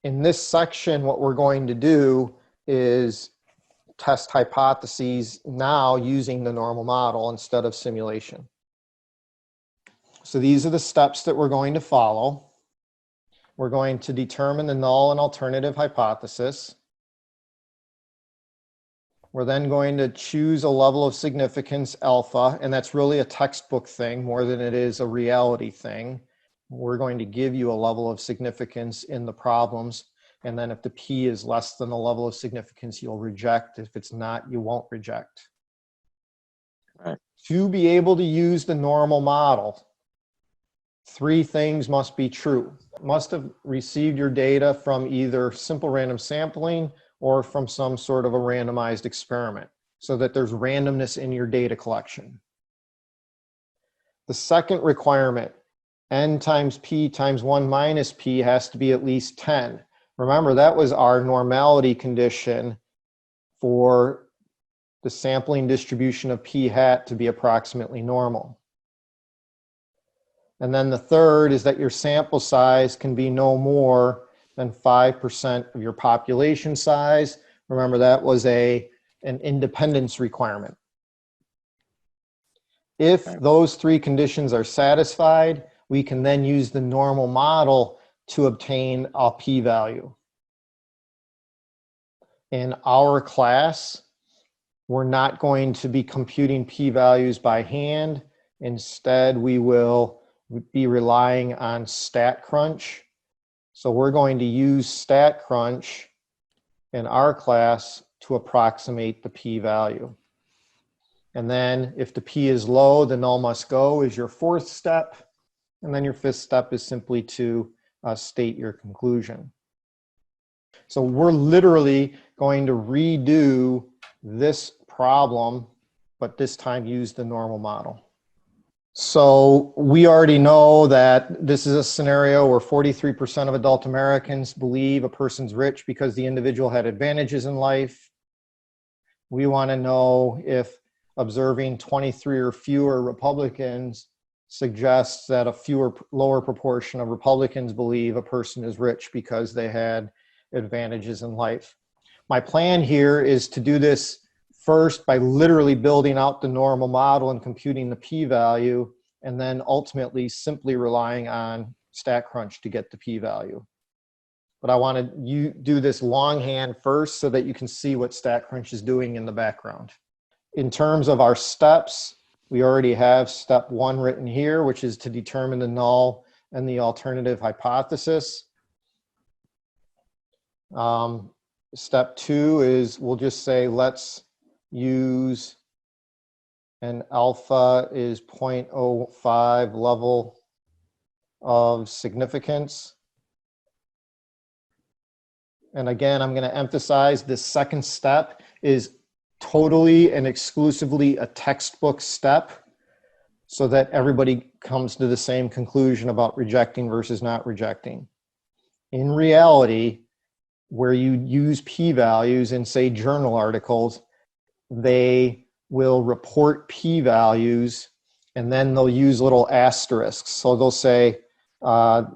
In this section, what we're going to do is test hypotheses now using the normal model instead of simulation. So these are the steps that we're going to follow. We're going to determine the null and alternative hypothesis. We're then going to choose a level of significance alpha, and that's really a textbook thing more than it is a reality thing. We're going to give you a level of significance in the problems, and then if the p is less than the level of significance, you'll reject. If it's not, you won't reject. Right. To be able to use the normal model, 3 things must be true. Must have received your data from either simple random sampling or from some sort of a randomized experiment, so that there's randomness in your data collection. The second requirement, n times p times 1 minus p, has to be at least 10. Remember, that was our normality condition for the sampling distribution of p hat to be approximately normal. And then the third is that your sample size can be no more than 5% of your population size. Remember, that was an independence requirement. If those 3 conditions are satisfied, we can then use the normal model to obtain a p-value. In our class, we're not going to be computing p-values by hand. Instead, we will be relying on StatCrunch. So we're going to use StatCrunch in our class to approximate the p-value. And then if the p is low, the null must go is your 4th step. And then your 5th step is simply to state your conclusion. So we're literally going to redo this problem, but this time use the normal model. So we already know that this is a scenario where 43% of adult Americans believe a person's rich because the individual had advantages in life. We want to know if observing 23 or fewer Republicans suggests that a lower proportion of Republicans believe a person is rich because they had advantages in life. My plan here is to do this first by literally building out the normal model and computing the p-value, and then ultimately simply relying on StatCrunch to get the p-value. But I want to do this longhand first so that you can see what StatCrunch is doing in the background. In terms of our steps, we already have step 1 written here, which is to determine the null and the alternative hypothesis. Step 2 is, we'll just say, let's use an alpha is 0.05 level of significance. And again, I'm going to emphasize this second step is totally and exclusively a textbook step so that everybody comes to the same conclusion about rejecting versus not rejecting. In reality, where you use p-values in, say, journal articles, they will report p-values and then they'll use little asterisks. So they'll say the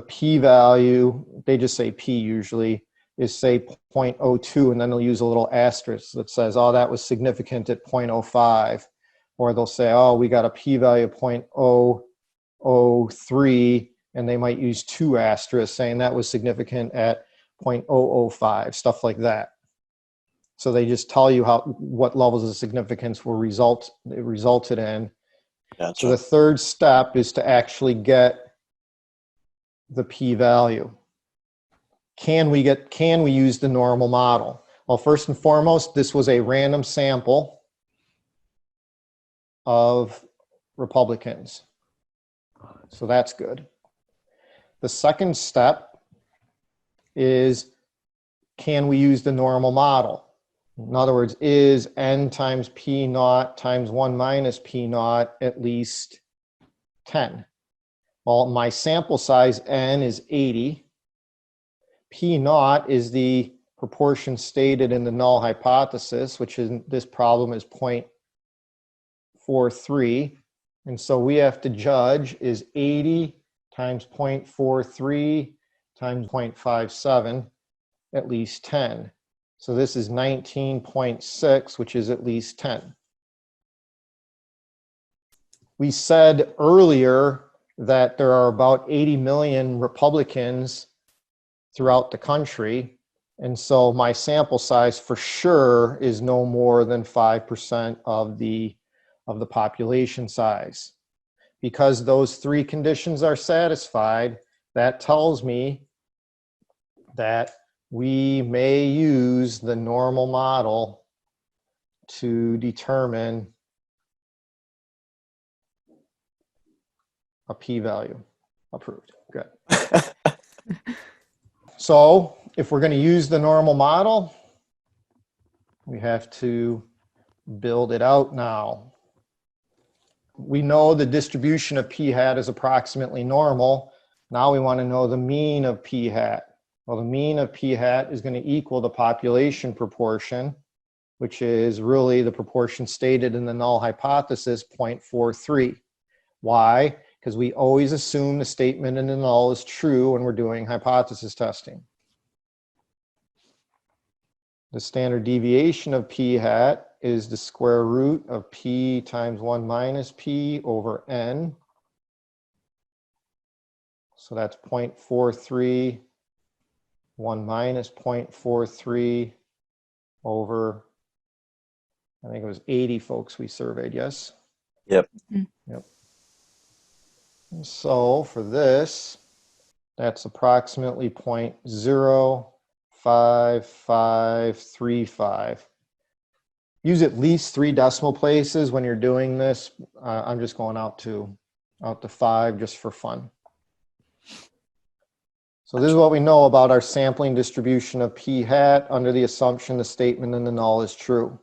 p-value, they just say p usually, is say 0.02, and then they'll use a little asterisk that says, oh, that was significant at 0.05. Or they'll say, oh, we got a p-value of 0.003, and they might use 2 asterisks saying that was significant at 0.005, stuff like that. So they just tell you what levels of significance it resulted in. Gotcha. So the third step is to actually get the p-value. Can we use the normal model? Well, first and foremost, this was a random sample of Republicans. So that's good. The second step is, can we use the normal model? In other words, is n times p naught times 1 minus p naught at least 10? Well, my sample size n is 80. P naught is the proportion stated in the null hypothesis, which in this problem is 0.43. And so we have to judge, is 80 times 0.43 times 0.57, at least 10. So this is 19.6, which is at least 10. We said earlier that there are about 80 million Republicans throughout the country. And so my sample size for sure is no more than 5% of the population size. Because those three conditions are satisfied, that tells me that we may use the normal model to determine a p-value. Approved. Good. So if we're going to use the normal model, we have to build it out now. We know the distribution of p hat is approximately normal. Now we want to know the mean of p hat. Well, the mean of p hat is going to equal the population proportion, which is really the proportion stated in the null hypothesis, 0.43. Why? Because we always assume the statement in the null is true when we're doing hypothesis testing. The standard deviation of p hat is the square root of p times 1 minus p over n. So that's 0.43, 1 minus 0.43 over, I think it was 80 folks we surveyed, yes? Yep. Yep. And so for this, that's approximately 0.05535. Use at least 3 decimal places when you're doing this. I'm just going out to 5 just for fun. So this is what we know about our sampling distribution of p hat under the assumption the statement in the null is true.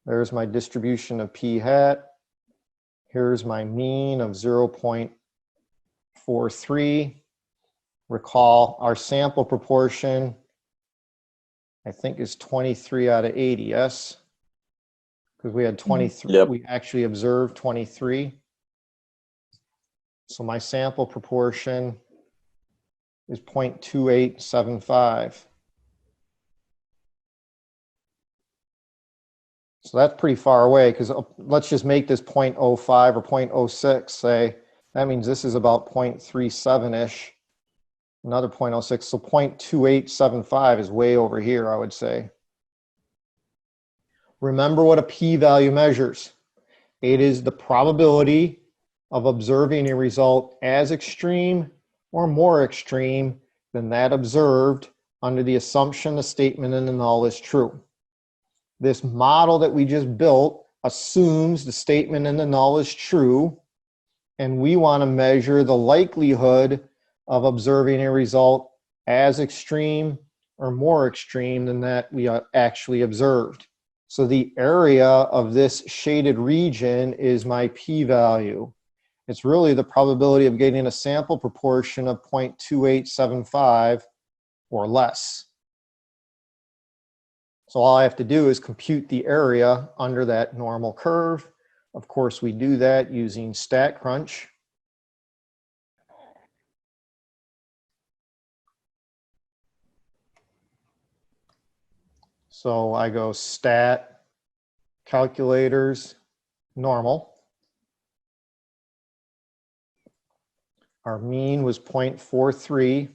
There's my distribution of p hat. Here's my mean of 0.43. Recall our sample proportion, I think, is 23 out of 80, yes? Because we had 23, Yep. we actually observed 23. So my sample proportion is 0.2875. So that's pretty far away, because let's just make this 0.05 or 0.06, say. That means this is about 0.37-ish, another 0.06. So 0.2875 is way over here, I would say. Remember what a p-value measures. It is the probability of observing a result as extreme or more extreme than that observed under the assumption the statement in the null is true. This model that we just built assumes the statement in the null is true, and we want to measure the likelihood of observing a result as extreme or more extreme than that we actually observed. So the area of this shaded region is my p-value. It's really the probability of getting a sample proportion of 0.2875 or less. So all I have to do is compute the area under that normal curve. Of course, we do that using StatCrunch. So I go stat, calculators, normal. Our mean was 0.43.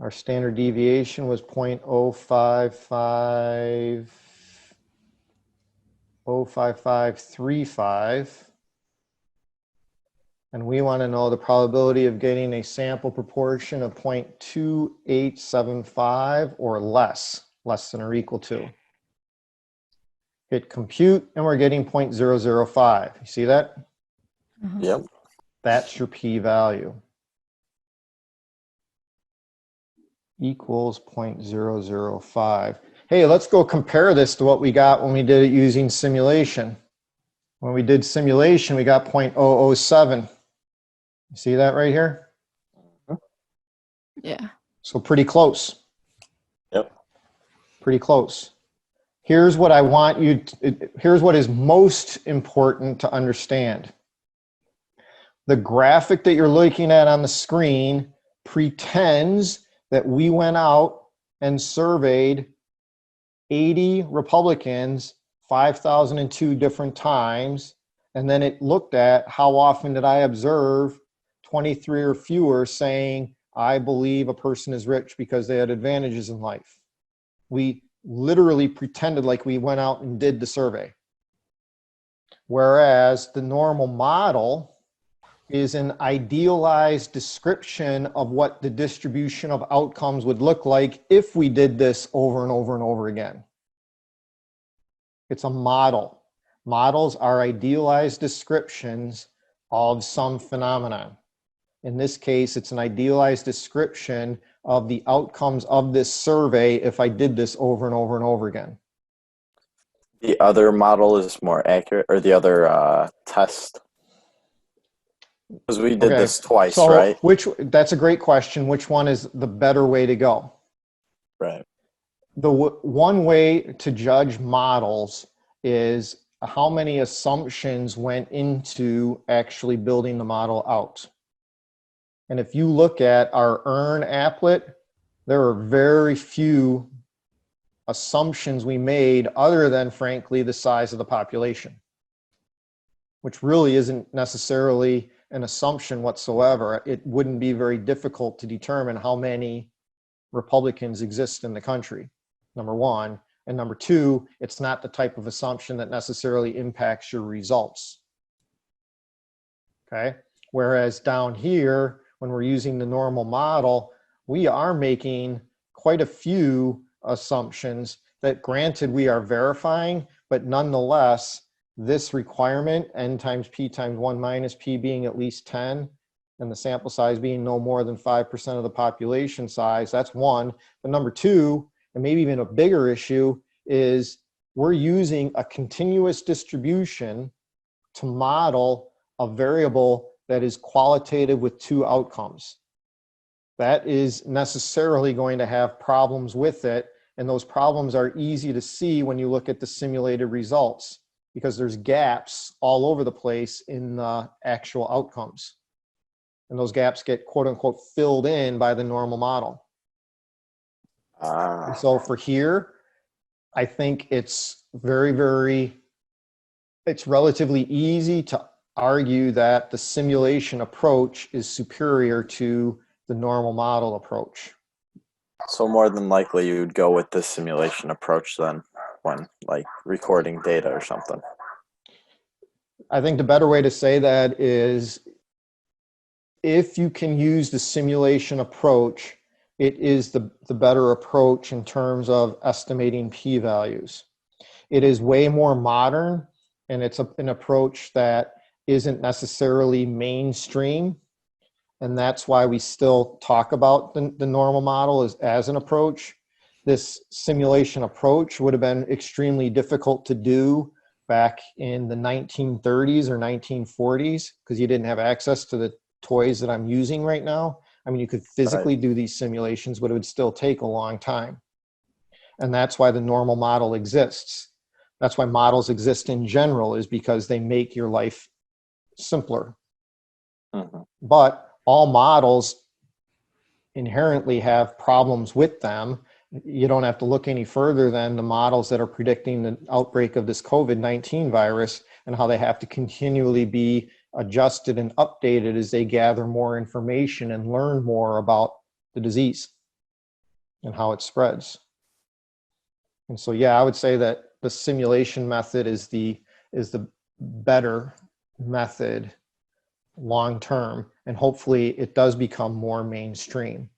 Our standard deviation was 0.05535. And we want to know the probability of getting a sample proportion of 0.2875 or less than or equal to. Hit compute, and we're getting 0.005. You see that? Yep. That's your p-value. Equals 0.005. Hey, let's go compare this to what we got when we did it using simulation. When we did simulation, we got 0.007. You see that right here? Yeah. So pretty close. Yep. Pretty close. Here's what I want you to, here's what is most important to understand. The graphic that you're looking at on the screen pretends that we went out and surveyed 80 Republicans 5,002 different times, and then it looked at how often did I observe 23 or fewer saying, I believe a person is rich because they had advantages in life. We literally pretended like we went out and did the survey. Whereas the normal model is an idealized description of what the distribution of outcomes would look like if we did this over and over and over again. It's a model. Models are idealized descriptions of some phenomenon. In this case, it's an idealized description of the outcomes of this survey if I did this over and over and over again. The other model is more accurate, or the other test? Because we did this twice, so right? That's a great question. Which one is the better way to go? Right. The one way to judge models is how many assumptions went into actually building the model out. And if you look at our EARN applet, there are very few assumptions we made other than, frankly, the size of the population, which really isn't necessarily an assumption whatsoever. It wouldn't be very difficult to determine how many Republicans exist in the country, number one. And number two, it's not the type of assumption that necessarily impacts your results. Okay? Whereas down here, when we're using the normal model, we are making quite a few assumptions that, granted, we are verifying, but nonetheless, this requirement, n times p times 1 minus p being at least 10, and the sample size being no more than 5% of the population size, that's one. But number two, and maybe even a bigger issue, is we're using a continuous distribution to model a variable that is qualitative with two outcomes. That is necessarily going to have problems with it, and those problems are easy to see when you look at the simulated results, because there's gaps all over the place in the actual outcomes. And those gaps get, quote unquote, filled in by the normal model. And so for here, I think it's it's relatively easy to argue that the simulation approach is superior to the normal model approach. So more than likely you would go with the simulation approach then, when like recording data or something. I think the better way to say that is, if you can use the simulation approach, it is the better approach in terms of estimating p-values. It is way more modern, and it's an approach that isn't necessarily mainstream. And that's why we still talk about the normal model as an approach. This simulation approach would have been extremely difficult to do back in the 1930s or 1940s, because you didn't have access to the toys that I'm using right now. I mean, you could physically do these simulations, but it would still take a long time. And that's why the normal model exists. That's why models exist in general, is because they make your life simpler. But all models inherently have problems with them. You don't have to look any further than the models that are predicting the outbreak of this COVID-19 virus and how they have to continually be adjusted and updated as they gather more information and learn more about the disease and how it spreads. And so, yeah, I would say that the simulation method is the better method long term, and hopefully it does become more mainstream.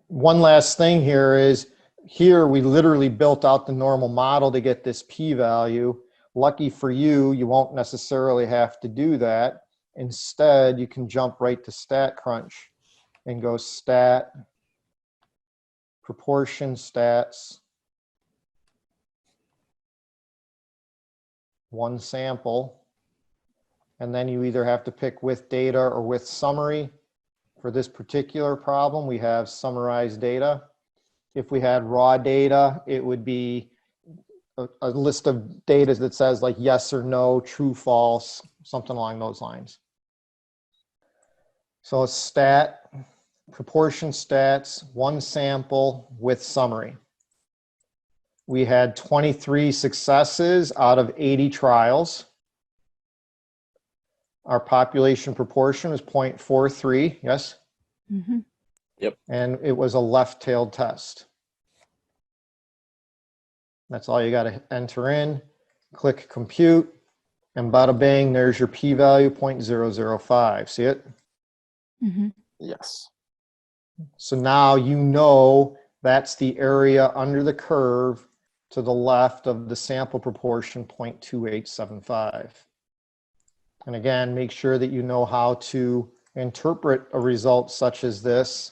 One last thing here is, here we literally built out the normal model to get this p-value. Lucky for you, you won't necessarily have to do that. Instead, you can jump right to StatCrunch and go stat, proportion stats, one sample, and then you either have to pick with data or with summary. For this particular problem, we have summarized data. If we had raw data, it would be a list of data that says like yes or no, true, false, something along those lines. So stat, proportion stats, one sample with summary. We had 23 successes out of 80 trials. Our population proportion was 0.43, yes? Mm-hmm. Yep. And it was a left-tailed test. That's all you got to enter in. Click compute, and bada bang, there's your p-value, 0.005. See it? Mm-hmm. Yes. So now you know that's the area under the curve to the left of the sample proportion, 0.2875. And again, make sure that you know how to interpret a result such as this.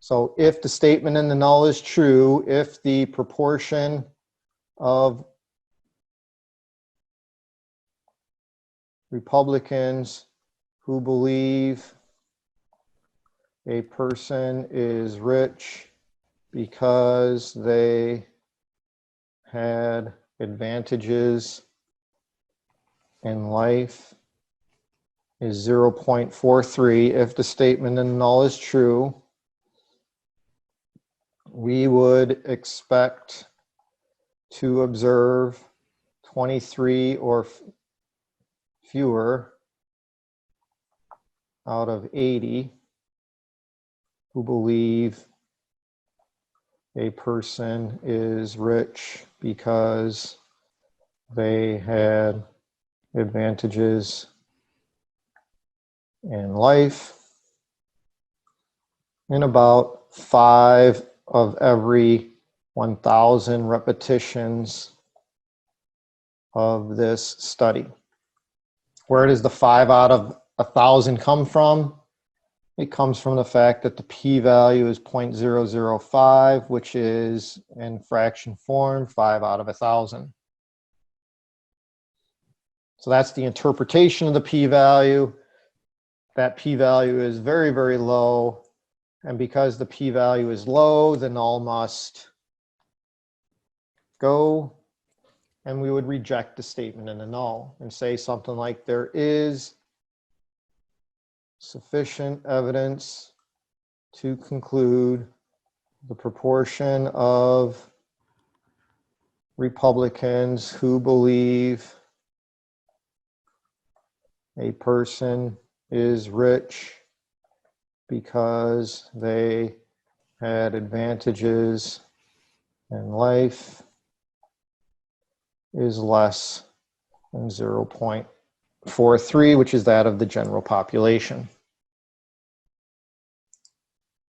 So if the statement in the null is true, if the proportion of Republicans who believe a person is rich because they had advantages in life is 0.43. If the statement in the null is true, we would expect to observe 23 or fewer out of 80 who believe a person is rich because they had advantages in life, in about 5 of every 1,000 repetitions of this study. Where does the 5 out of 1,000 come from? It comes from the fact that the p-value is 0.005, which is in fraction form, 5 out of 1,000. So that's the interpretation of the p-value. That p-value is very, very low. And because the p-value is low, the null must go, and we would reject the statement in the null and say something like, there is sufficient evidence to conclude the proportion of Republicans who believe a person is rich because they had advantages in life is less than 0.43, which is that of the general population.